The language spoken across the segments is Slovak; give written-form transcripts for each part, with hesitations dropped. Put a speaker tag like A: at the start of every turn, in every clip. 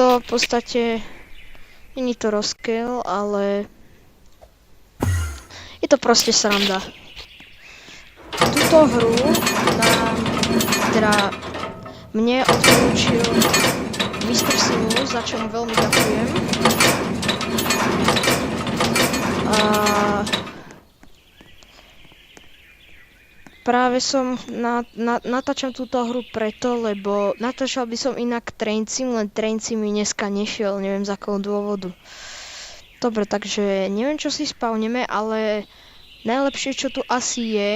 A: to v podstate... Není to rozkiel, ale... Je to proste sranda. Túto hru nám... Teda... Mne odporúčil Mr. Simu, za čo mu veľmi ďakujem. Práve som natáčam túto hru preto, lebo natáčal by som inak Train Sim, len Train Sim mi dneska nešiel, neviem z akého dôvodu. Dobre, takže neviem čo si spawneme, ale najlepšie čo tu asi je,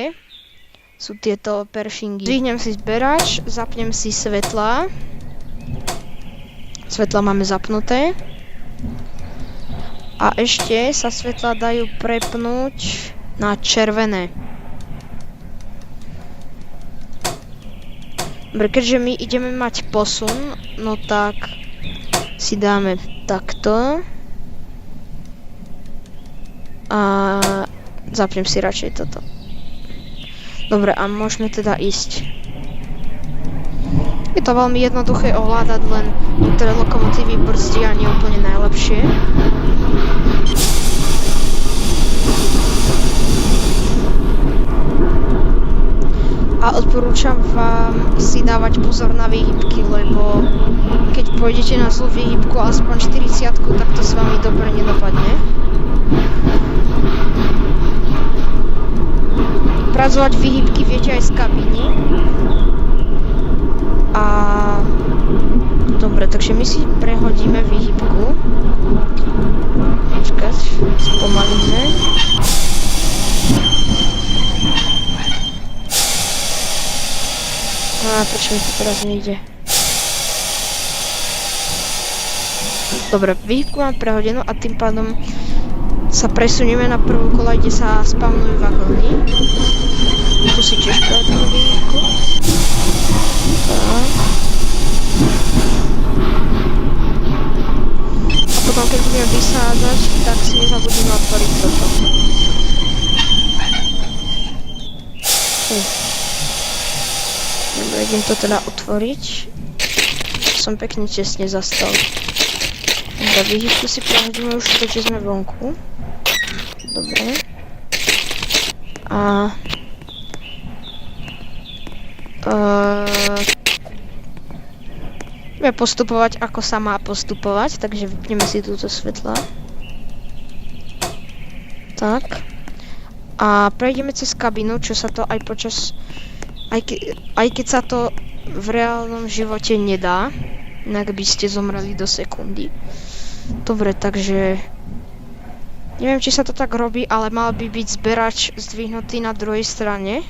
A: sú tieto pershingy. Zvihnem si zberač, zapnem si svetla. Svetla máme zapnuté. A ešte sa svetla dajú prepnúť na červené. Dobre, keďže my ideme mať posun, no tak si dáme takto. A zapnem si radšej toto. Dobre, a môžeme teda ísť. Je to veľmi jednoduché ovládať, len niektoré lokomotívy brzdia nie úplne najlepšie. A odporúčam vám si dávať pozor na výhybky, lebo keď pôjdete na zlú výhybku aspoň 40-ku, tak to s vami dobre nedopadne. Pracovať výhybky viete aj z kabíny. A... Dobre, takže my si prehodíme výhybku. Počkať, spomalíme. Prečo mi to teraz nejde? Dobre, výhybku mám prehodenú a tým pádom sa presunieme na prvú koľaj, kde sa spawnujú vagóny. Tu si tiež prehodíme výhybku. Tak. A potom keď budeme vysádzať, tak si nezabudneme otvoriť toto. Dobre, idem to teda otvoriť. Som pekne tesne zastal. Dobre, výhybku si prehodíme už, keďže sme vonku. Dobre. A... Budeme postupovať, ako sa má postupovať, takže vypneme si túto svetla. Tak. A prejdeme cez kabínu, čo sa to aj počas... Aj keď sa to v reálnom živote nedá, inak by ste zomreli do sekundy. Dobre, takže... Neviem, či sa to tak robí, ale mal by byť zberač zdvihnutý na druhej strane.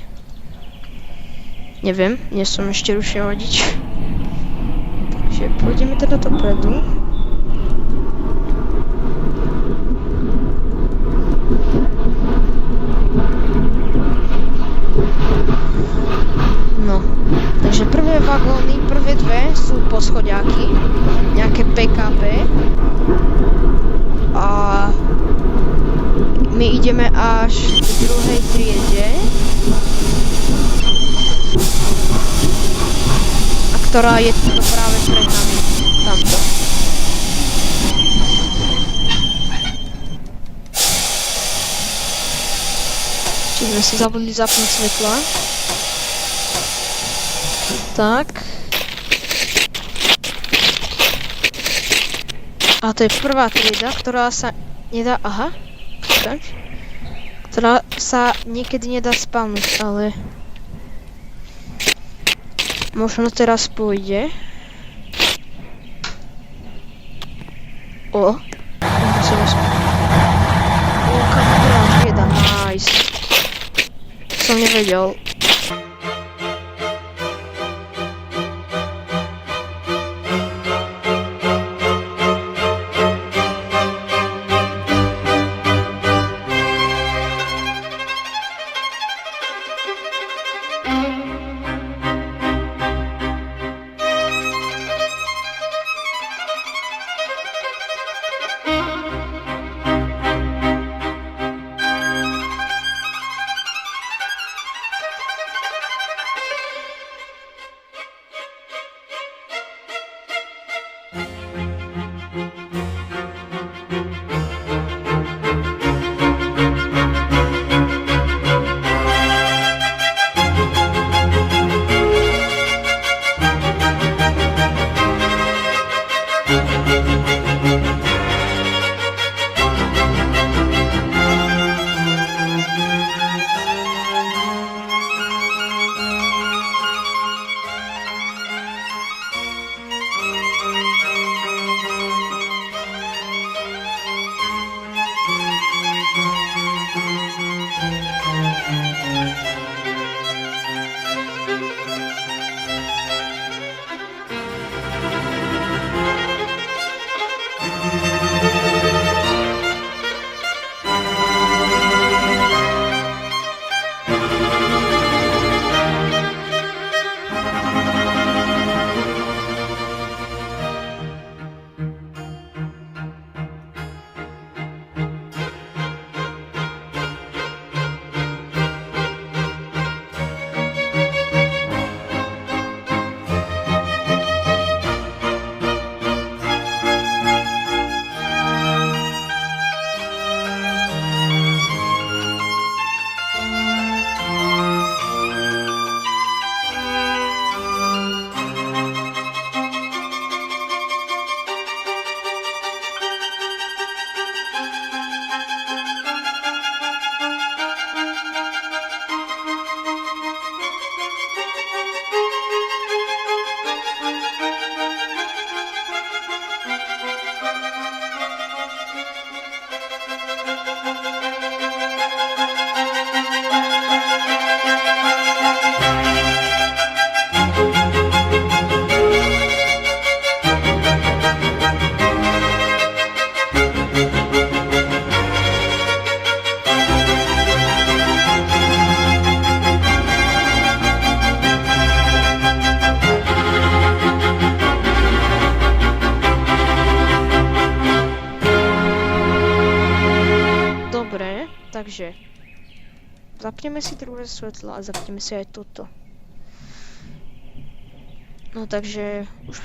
A: Neviem, nie som ešte rušil vodič. Takže pôjdeme teda dopredu. No, takže prvé vagóny, prvé dve sú poschodiaky, nejaké PKP. A my ideme až k druhej triede. A ktorá je to práve pred nami, tamto. Či sme si zabudli zapnúť svetla. Tak. A to je prvá trieda, ktorá sa nedá... Aha. Tak. Ktorá sa niekedy nedá spavnúť, ale... Možno teraz pôjde. O. Prvá trieda, nice. Som nevedel. takže zapneme si druhé svetlo a zapneme si aj toto. No takže už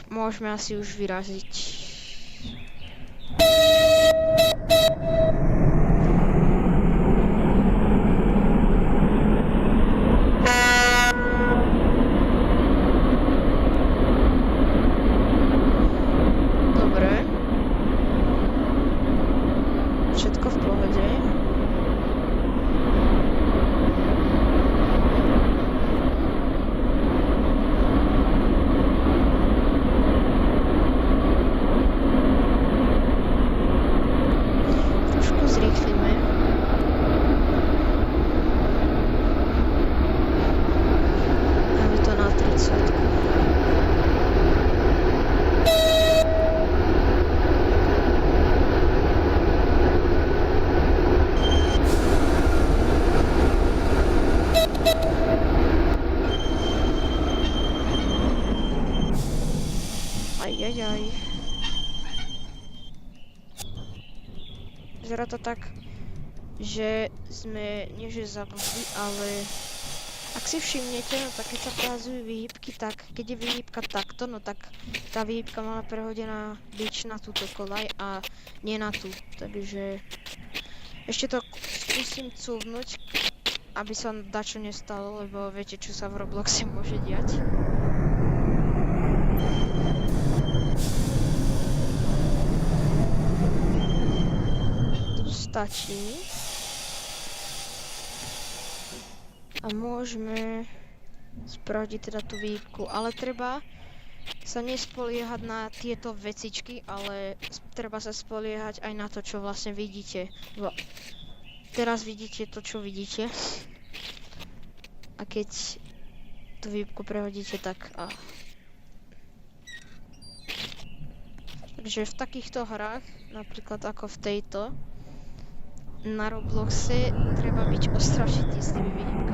A: môžeme asi už vyraziť. Dobre. Všetko v pohode. Zrýchlime. Dáme to na 30. Ajajaj. Vyzerá to tak, že sme nie že zabudli, ale ak si všimnete, no tak keď sa prehazujú výhybky, tak keď je výhybka takto, no tak tá výhybka mala prehodená byť na túto koľaj a nie na tú. Takže ešte to skúsim cúvnuť, aby sa dačo nestalo, lebo viete, čo sa v Robloxe môže diať. Stačí. A môžeme spraviť teda tú výhybku, ale treba sa nespoliehať na tieto vecičky, ale treba sa spoliehať aj na to, čo vlastne vidíte. Teraz vidíte to, čo vidíte. A keď tú výhybku prehodíte, tak... Takže v takýchto hrách, napríklad ako v tejto, na Robloxe treba byť ostražitý s tými výhybkami.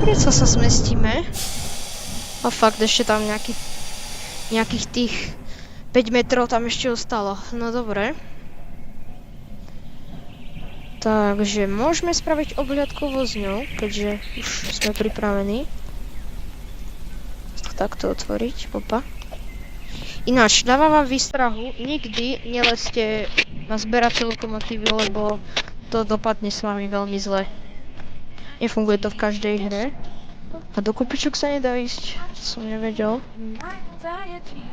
A: Predsa sa zmestíme. A fakt, ešte tam nejakých tých 5 metrov tam ešte ostalo. No dobre. Takže môžeme spraviť obhliadku vozňou, keďže už sme pripravení. Takto otvoriť, opa. Ináč, dávam vám výstrahu, nikdy nelezte na zberacie lokomotívy, lebo to dopadne s vami veľmi zle. Nefunguje to v každej hre. A do kupičok sa nedá ísť, som nevedel.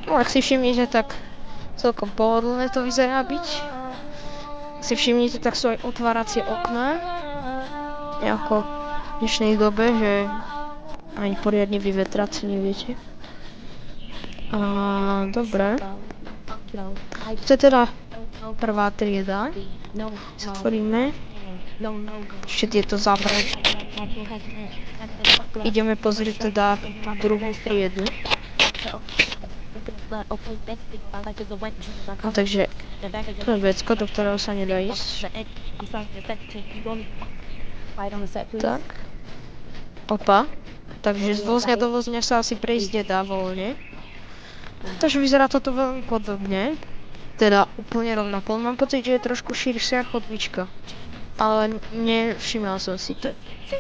A: No ak si všimnete, tak celkom pohodlné to vyzerá byť. Ak si všimnete, tak sú aj otváracie okná. Ako v dnešnej dobe, že ani poriadne vyvetrať si neviete. Dobre. To je teda prvá trieda. Zatvoríme. Ešte tieto zavrieť. Ideme pozrieť teda druhú triedu. No, takže to je vecko, do ktorého sa nedá ísť. Tak. Opa. Takže z vozňa do vozňa sa asi prejsť nedá voľne. Takže vyzerá toto veľmi podobne. Teda úplne rovnako. Mám pocit, že je trošku širšia chodbička. Ale nevšimol som si to,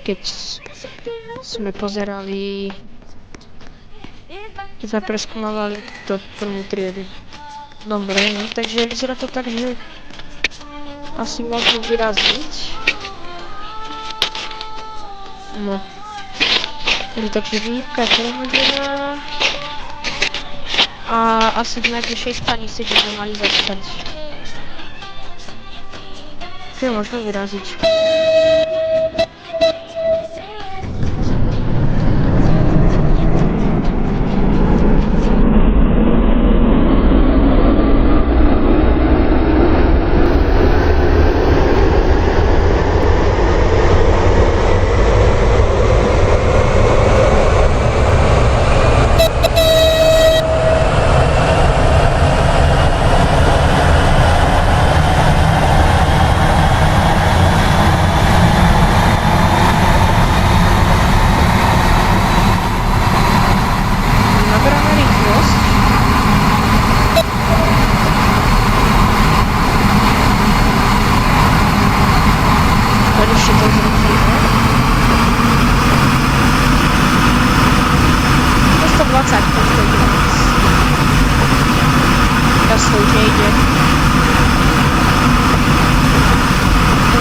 A: keď sme pozerali, keď sme preskúmavali túto prvú triedu. Dobre, no, takže vyzerá to tak, že asi môžu vyraziť. No. Takže výhybka je prehodená. A asi v najbližšej stanici by sme mali začať. Čiže môžeme vyraziť.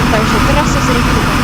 A: Takže teraz sa zrýchlime.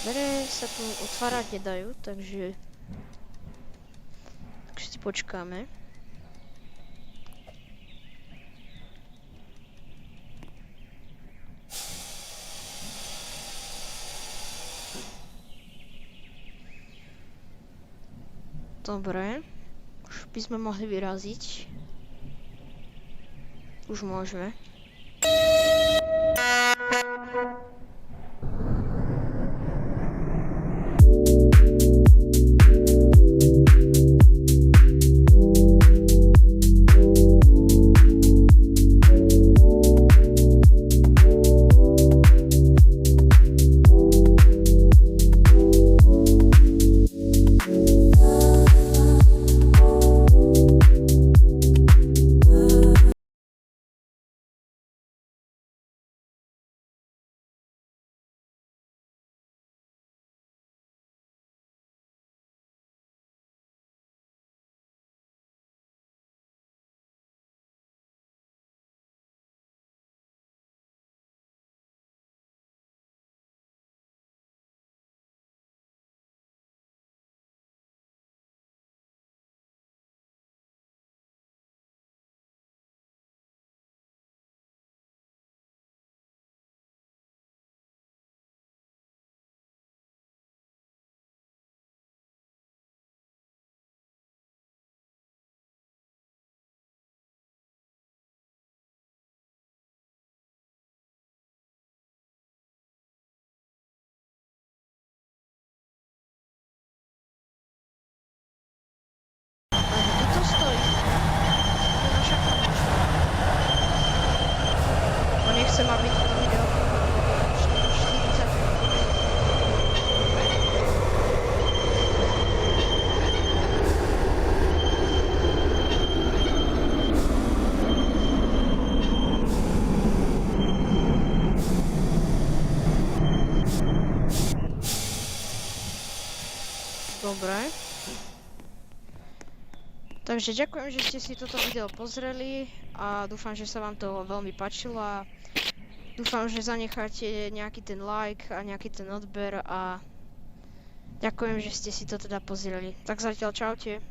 A: Dvere sa tu otvárať nedajú, takže si počkáme. Dobre, už by sme mohli vyraziť. Už môžeme. Nechcem, aby toto video bolo 40 minút. Dobre. Takže ďakujem, že ste si toto video pozreli a dúfam, že sa vám to veľmi páčilo a Dúfam, že zanecháte nejaký ten like a nejaký ten odber a ďakujem, že ste si to teda pozreli. Tak zatiaľ čaute.